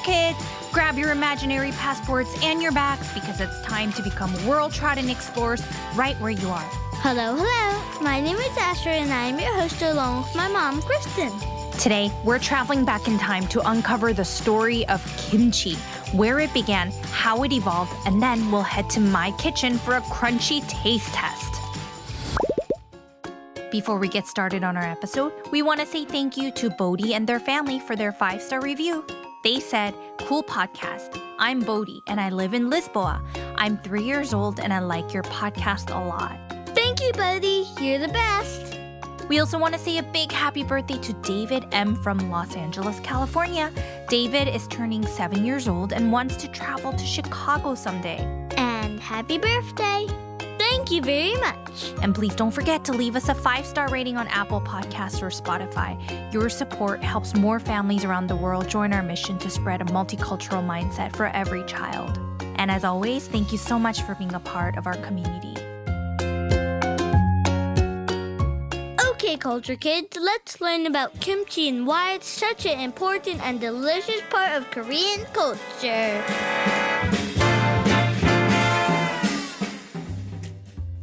kids, grab your imaginary passports and your bags because it's time to become world-trodden explorers right where you are. Hello. My name is Asher and I am your host along with my mom, Kristen. Today, we're traveling back in time to uncover the story of kimchi, where it began, how it evolved, and then we'll head to my kitchen for a crunchy taste test. Before we get started on our episode, we want to say thank you to Bodhi and their family for their 5-star review. They said, "Cool podcast. I'm Bodhi and I live in Lisboa. I'm 3 years old and I like your podcast a lot." Thank you, Bodhi. You're the best. We also want to say a big happy birthday to David M. from Los Angeles, California. David is turning 7 years old and wants to travel to Chicago someday. And happy birthday. Thank you very much. And please don't forget to leave us a 5-star rating on Apple Podcasts or Spotify. Your support helps more families around the world join our mission to spread a multicultural mindset for every child. And as always, thank you so much for being a part of our community. Okay, culture kids, let's learn about kimchi and why it's such an important and delicious part of Korean culture.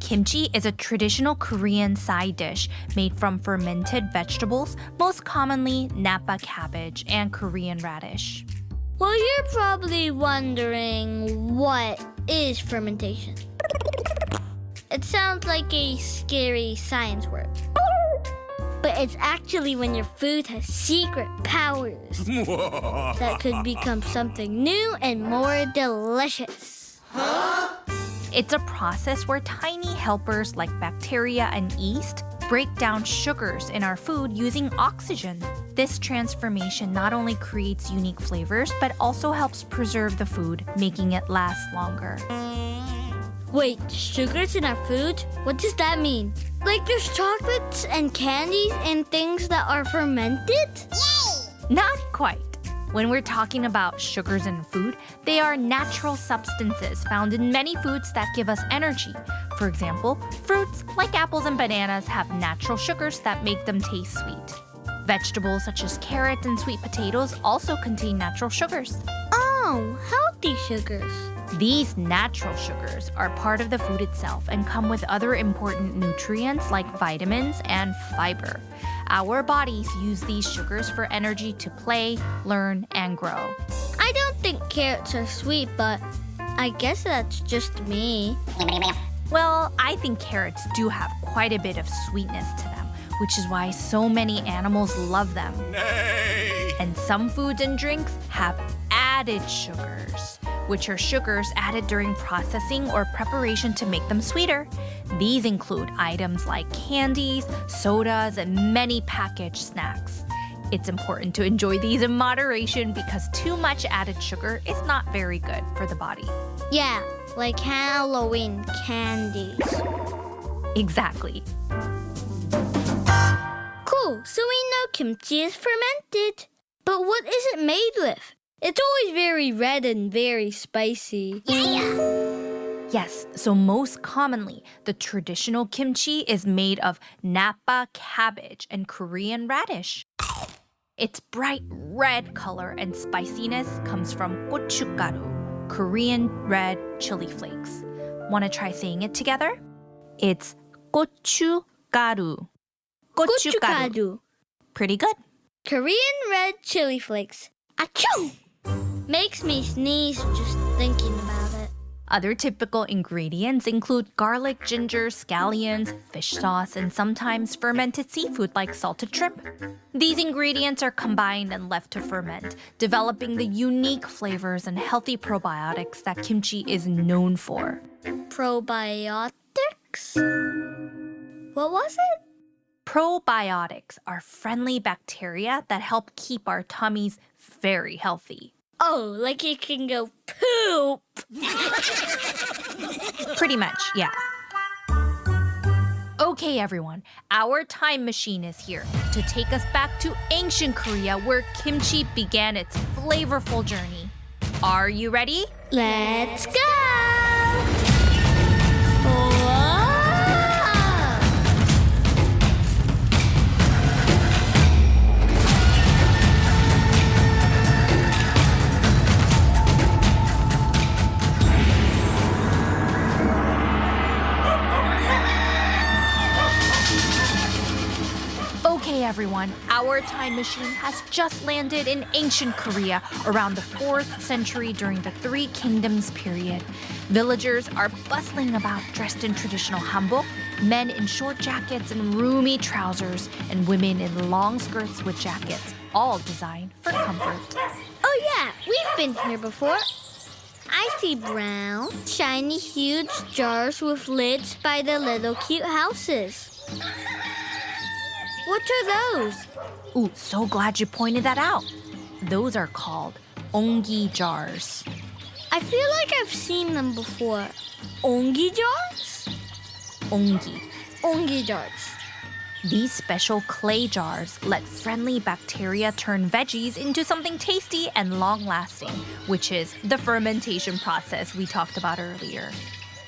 Kimchi is a traditional Korean side dish made from fermented vegetables, most commonly Napa cabbage and Korean radish. Well, you're probably wondering, what is fermentation? It sounds like a scary science word. But it's actually when your food has secret powers that could become something new and more delicious. It's a process where tiny helpers like bacteria and yeast break down sugars in our food using oxygen. This transformation not only creates unique flavors, but also helps preserve the food, making it last longer. Wait, sugars in our food? What does that mean? Like there's chocolates and candies and things that are fermented? Yay! Not quite. When we're talking about sugars in food, they are natural substances found in many foods that give us energy. For example, fruits like apples and bananas have natural sugars that make them taste sweet. Vegetables such as carrots and sweet potatoes also contain natural sugars. Oh, healthy sugars. These natural sugars are part of the food itself and come with other important nutrients like vitamins and fiber. Our bodies use these sugars for energy to play, learn, and grow. I don't think carrots are sweet, but I guess that's just me. Well, I think carrots do have quite a bit of sweetness to them, which is why so many animals love them. Nay! And some foods and drinks have added sugars, which are sugars added during processing or preparation to make them sweeter. These include items like candies, sodas, and many packaged snacks. It's important to enjoy these in moderation because too much added sugar is not very good for the body. Yeah, like Halloween candies. Exactly. Cool, so we know kimchi is fermented. But what is it made with? It's always very red and very spicy. Yes, so most commonly, the traditional kimchi is made of Napa cabbage and Korean radish. Its bright red color and spiciness comes from gochugaru, Korean red chili flakes. Want to try saying it together? It's gochugaru. Gochugaru. Pretty good. Korean red chili flakes. Achoo! Makes me sneeze just thinking about it. Other typical ingredients include garlic, ginger, scallions, fish sauce, and sometimes fermented seafood like salted shrimp. These ingredients are combined and left to ferment, developing the unique flavors and healthy probiotics that kimchi is known for. Probiotics? What was it? Probiotics are friendly bacteria that help keep our tummies very healthy. Oh, like you can go poop. Pretty much, yeah. Okay, everyone, our time machine is here to take us back to ancient Korea where kimchi began its flavorful journey. Are you ready? Let's go! everyone. Our time machine has just landed in ancient Korea around the 4th century during the Three Kingdoms period. Villagers are bustling about dressed in traditional hanbok, men in short jackets and roomy trousers, and women in long skirts with jackets, all designed for comfort. Oh yeah, we've been here before. I see brown, shiny, huge jars with lids by the little cute houses. What are those? Ooh, so glad you pointed that out. Those are called onggi jars. I feel like I've seen them before. Onggi jars? Onggi. Onggi jars. These special clay jars let friendly bacteria turn veggies into something tasty and long-lasting, which is the fermentation process we talked about earlier.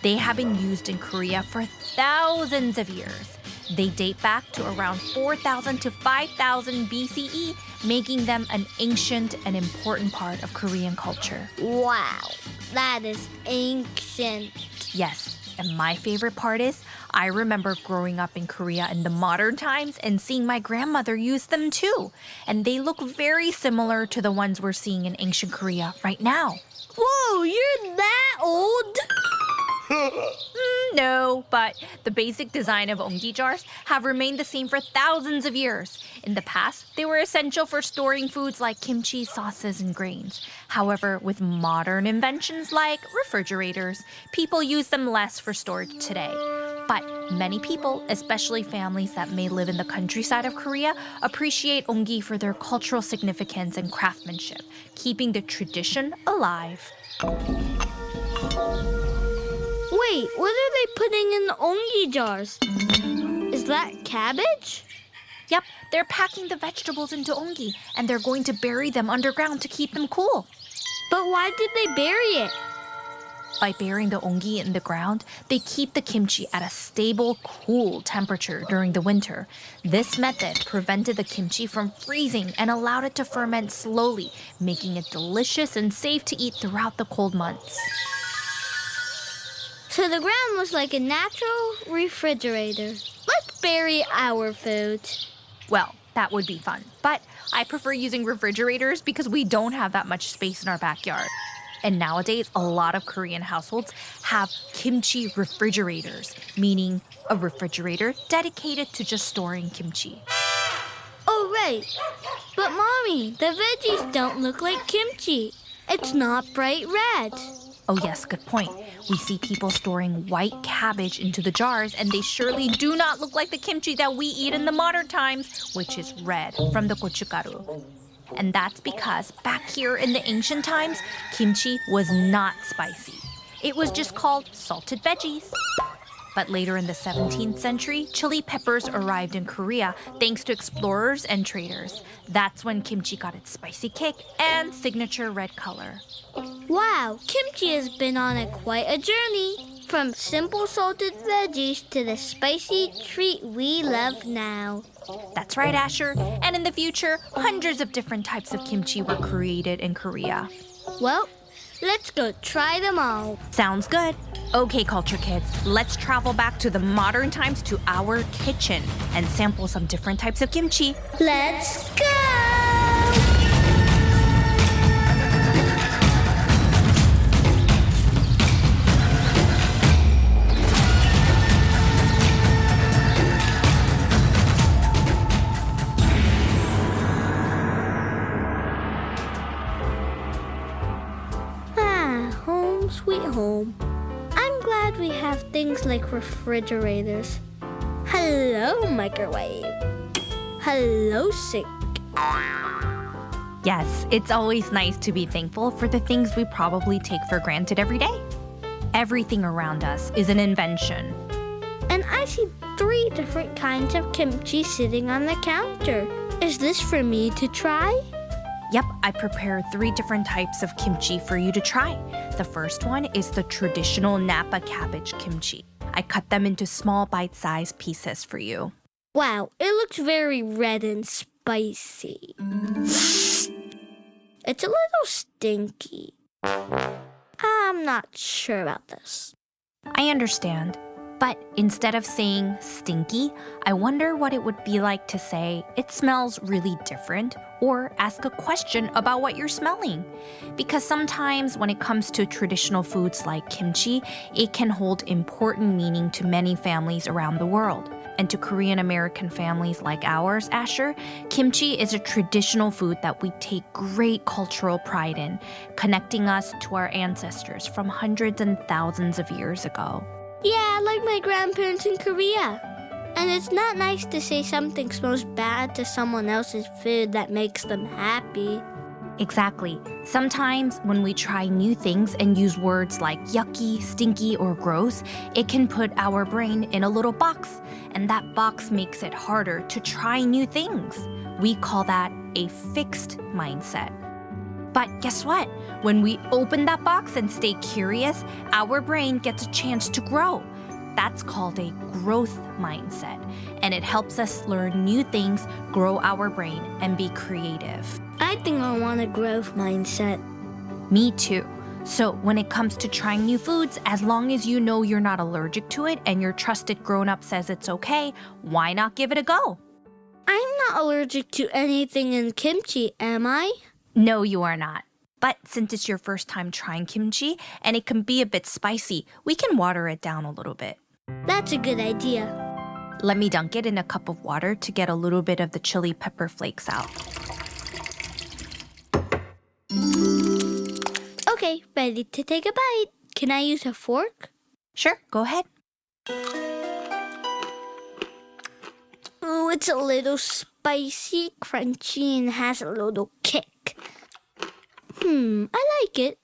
They have been used in Korea for thousands of years. They date back to around 4,000 to 5,000 BCE, making them an ancient and important part of Korean culture. Wow, that is ancient. Yes, and my favorite part is I remember growing up in Korea in the modern times and seeing my grandmother use them too. And they look very similar to the ones we're seeing in ancient Korea right now. Whoa, you're that old? No, but the basic design of onggi jars have remained the same for thousands of years. In the past, they were essential for storing foods like kimchi, sauces, and grains. However, with modern inventions like refrigerators, people use them less for storage today. But many people, especially families that may live in the countryside of Korea, appreciate onggi for their cultural significance and craftsmanship, keeping the tradition alive. Wait, what are they putting in the onggi jars? Is that cabbage? Yep, they're packing the vegetables into onggi, and they're going to bury them underground to keep them cool. But why did they bury it? By burying the onggi in the ground, they keep the kimchi at a stable, cool temperature during the winter. This method prevented the kimchi from freezing and allowed it to ferment slowly, making it delicious and safe to eat throughout the cold months. So the ground was like a natural refrigerator. Let's bury our food. Well, that would be fun, but I prefer using refrigerators because we don't have that much space in our backyard. And nowadays, a lot of Korean households have kimchi refrigerators, meaning a refrigerator dedicated to just storing kimchi. Oh, right. But Mommy, the veggies don't look like kimchi. It's not bright red. Oh yes, good point. We see people storing white cabbage into the jars, and they surely do not look like the kimchi that we eat in the modern times, which is red from the gochugaru. And that's because back here in the ancient times, kimchi was not spicy. It was just called salted veggies. But later in the 17th century, chili peppers arrived in Korea thanks to explorers and traders. That's when kimchi got its spicy kick and signature red color. Wow, kimchi has been on quite a journey. From simple salted veggies to the spicy treat we love now. That's right, Asher. And in the future, hundreds of different types of kimchi were created in Korea. Well, let's go try them all. Sounds good. Okay, culture kids, let's travel back to the modern times to our kitchen and sample some different types of kimchi. Let's go! Home sweet home. I'm glad we have things like refrigerators. Hello, microwave. Hello, sink. Yes, it's always nice to be thankful for the things we probably take for granted every day. Everything around us is an invention. And I see 3 different kinds of kimchi sitting on the counter. Is this for me to try? Yep, I prepared 3 different types of kimchi for you to try. The first one is the traditional Napa cabbage kimchi. I cut them into small bite-sized pieces for you. Wow, it looks very red and spicy. It's a little stinky. I'm not sure about this. I understand. But instead of saying stinky, I wonder what it would be like to say it smells really different or ask a question about what you're smelling. Because sometimes when it comes to traditional foods like kimchi, it can hold important meaning to many families around the world. And to Korean American families like ours, Asher, kimchi is a traditional food that we take great cultural pride in, connecting us to our ancestors from hundreds and thousands of years ago. Yeah, like my grandparents in Korea. And it's not nice to say something smells bad to someone else's food that makes them happy. Exactly. Sometimes when we try new things and use words like yucky, stinky, or gross, it can put our brain in a little box, and that box makes it harder to try new things. We call that a fixed mindset. But guess what? When we open that box and stay curious, our brain gets a chance to grow. That's called a growth mindset, and it helps us learn new things, grow our brain, and be creative. I think I want a growth mindset. Me too. So when it comes to trying new foods, as long as you know you're not allergic to it and your trusted grown-up says it's okay, why not give it a go? I'm not allergic to anything in kimchi, am I? No, you are not. But since it's your first time trying kimchi and it can be a bit spicy, we can water it down a little bit. That's a good idea. Let me dunk it in a cup of water to get a little bit of the chili pepper flakes out. Okay, ready to take a bite. Can I use a fork? Sure, go ahead. Oh, it's a little spicy, crunchy, and has a little kick. I like it.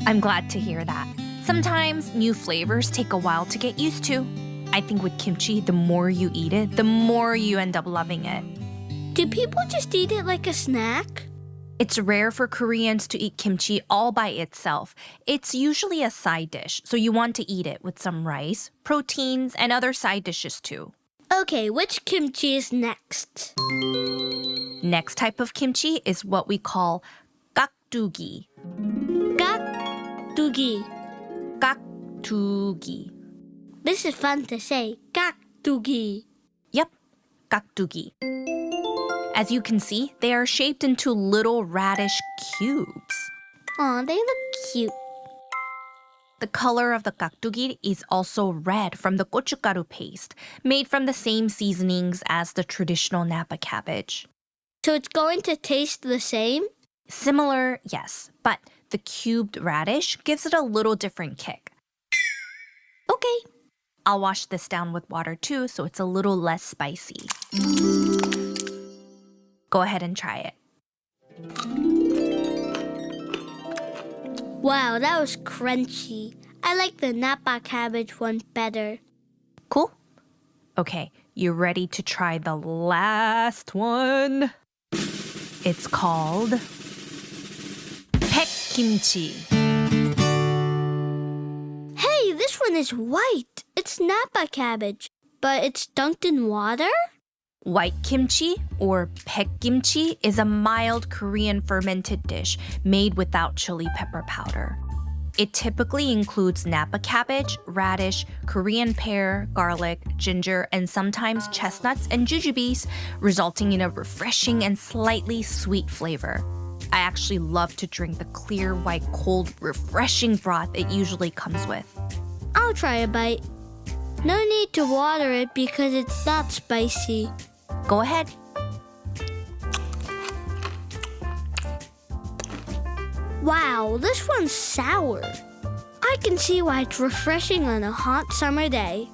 I'm glad to hear that. Sometimes new flavors take a while to get used to. I think with kimchi, the more you eat it, the more you end up loving it. Do people just eat it like a snack? It's rare for Koreans to eat kimchi all by itself. It's usually a side dish, so you want to eat it with some rice, proteins, and other side dishes too. Okay, which kimchi is next? Next type of kimchi is what we call 깍두기. Gakdugi. 깍두기. This is fun to say. Gakdugi. Yep, 깍두기. As you can see, they are shaped into little radish cubes. Aw, they look cute. The color of the 깍두기 is also red from the gochugaru paste, made from the same seasonings as the traditional Napa cabbage. So it's going to taste the same? Similar, yes, but the cubed radish gives it a little different kick. Okay. I'll wash this down with water too, so it's a little less spicy. Go ahead and try it. Wow, that was crunchy. I like the Napa cabbage one better. Cool? Okay, you ready to try the last one? It's called 백김치. Hey, this one is white. It's Napa cabbage, but it's dunked in water? White kimchi, or 백김치, is a mild Korean fermented dish made without chili pepper powder. It typically includes Napa cabbage, radish, Korean pear, garlic, ginger, and sometimes chestnuts and jujubes, resulting in a refreshing and slightly sweet flavor. I actually love to drink the clear, white, cold, refreshing broth it usually comes with. I'll try a bite. No need to water it because it's not spicy. Go ahead. Wow, this one's sour. I can see why it's refreshing on a hot summer day.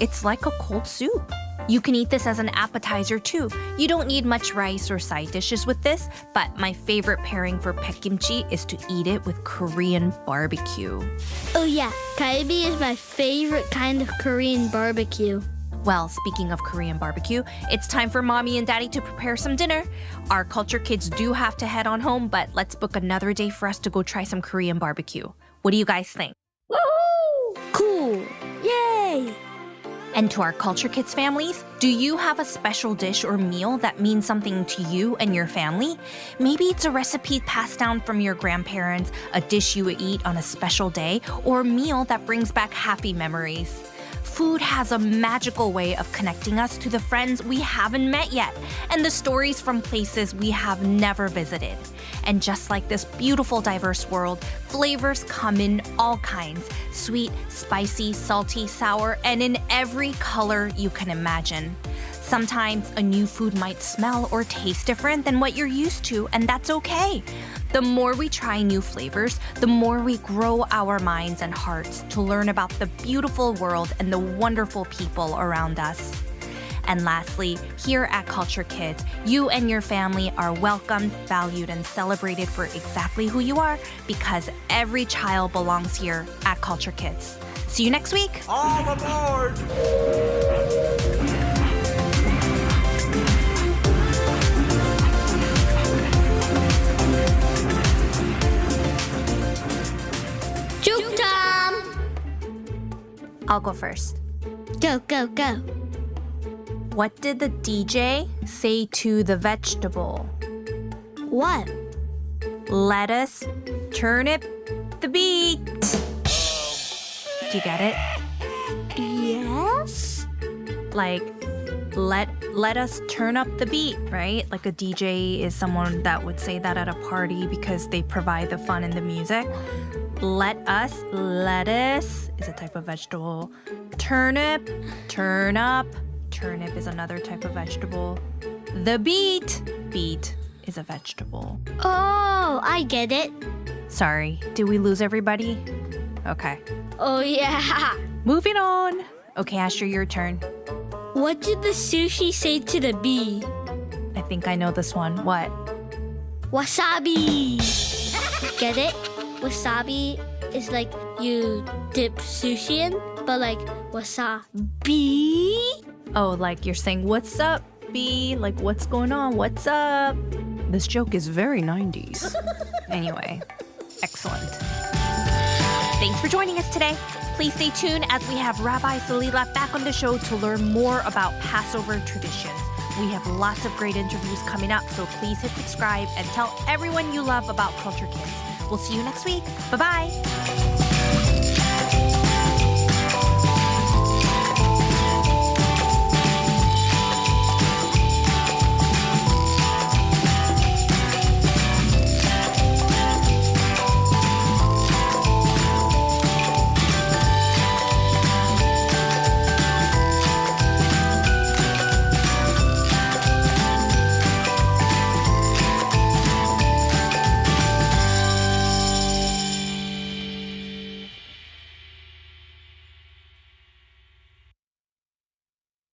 It's like a cold soup. You can eat this as an appetizer too. You don't need much rice or side dishes with this, but my favorite pairing for 백김치 is to eat it with Korean barbecue. Oh yeah, galbi is my favorite kind of Korean barbecue. Well, speaking of Korean barbecue, it's time for Mommy and Daddy to prepare some dinner. Our culture kids do have to head on home, but let's book another day for us to go try some Korean barbecue. What do you guys think? Woohoo! Cool! Yay! And to our culture kids families, do you have a special dish or meal that means something to you and your family? Maybe it's a recipe passed down from your grandparents, a dish you would eat on a special day, or a meal that brings back happy memories. Food has a magical way of connecting us to the friends we haven't met yet and the stories from places we have never visited. And just like this beautiful, diverse world, flavors come in all kinds: sweet, spicy, salty, sour, and in every color you can imagine. Sometimes a new food might smell or taste different than what you're used to, and that's okay. The more we try new flavors, the more we grow our minds and hearts to learn about the beautiful world and the wonderful people around us. And lastly, here at Culture Kids, you and your family are welcomed, valued, and celebrated for exactly who you are, because every child belongs here at Culture Kids. See you next week! All aboard! Joke time! I'll go first. Go, go, go. What did the DJ say to the vegetable? What? Lettuce, turnip, the beet. Do you get it? Yes? Like, let us turn up the beat, right? Like a DJ is someone that would say that at a party because they provide the fun and the music. Lettuce is a type of vegetable. Turnip, turn up. Turnip is another type of vegetable. The beet is a vegetable. Oh, I get it. Sorry, did we lose everybody? Okay. Oh, yeah. Moving on. Okay, Asher, your turn. What did the sushi say to the bee? I think I know this one. What? Wasabi. Get it? Wasabi is like you dip sushi in, but like wasabi. Oh, like you're saying, what's up, B? Like, what's going on? What's up? This joke is very 90s. Anyway, excellent. Thanks for joining us today. Please stay tuned as we have Rabbi Salila back on the show to learn more about Passover traditions. We have lots of great interviews coming up, so please hit subscribe and tell everyone you love about Culture Kids. We'll see you next week. Bye-bye.